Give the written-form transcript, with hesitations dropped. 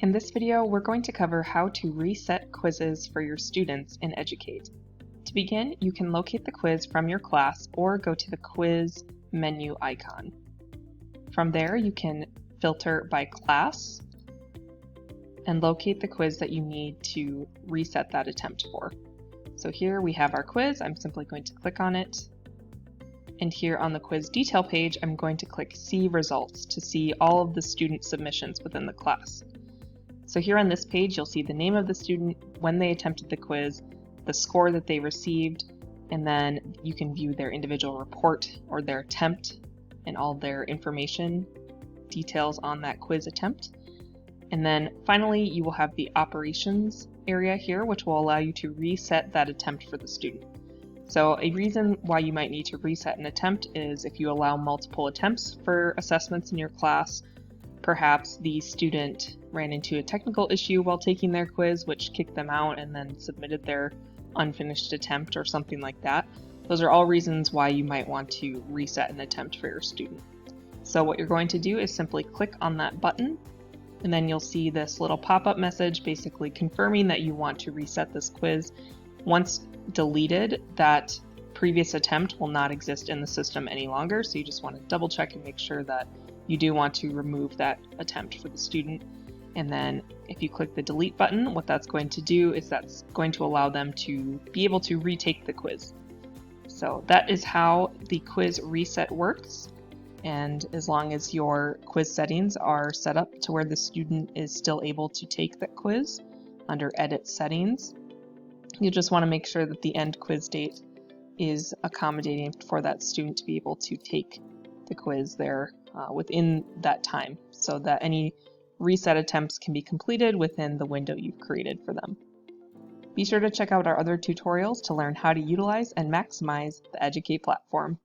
In this video, we're going to cover how to reset quizzes for your students in Educate. To begin, you can locate the quiz from your class or go to the quiz menu icon. From there, you can filter by class and locate the quiz that you need to reset that attempt for. So here we have our quiz. I'm simply going to click on it. And here on the quiz detail page, I'm going to click See Results to see all of the student submissions within the class. So here on this page, you'll see the name of the student, when they attempted the quiz, the score that they received, and then you can view their individual report or their attempt and all their information details on that quiz attempt. And then finally, you will have the operations area here, which will allow you to reset that attempt for the student. So a reason why you might need to reset an attempt is if you allow multiple attempts for assessments in your class. Perhaps the student ran into a technical issue while taking their quiz, which kicked them out and then submitted their unfinished attempt or something like that. Those are all reasons why you might want to reset an attempt for your student. So what you're going to do is simply click on that button, and then you'll see this little pop-up message basically confirming that you want to reset this quiz. Once deleted, that previous attempt will not exist in the system any longer, so you just want to double check and make sure that you do want to remove that attempt for the student. And then if you click the delete button, what that's going to do is that's going to allow them to be able to retake the quiz. So that is how the quiz reset works. And as long as your quiz settings are set up to where the student is still able to take that quiz under Edit Settings, you just want to make sure that the end quiz date is accommodating for that student to be able to take the quiz there within that time, so that any reset attempts can be completed within the window you've created for them. Be sure to check out our other tutorials to learn how to utilize and maximize the Educate platform.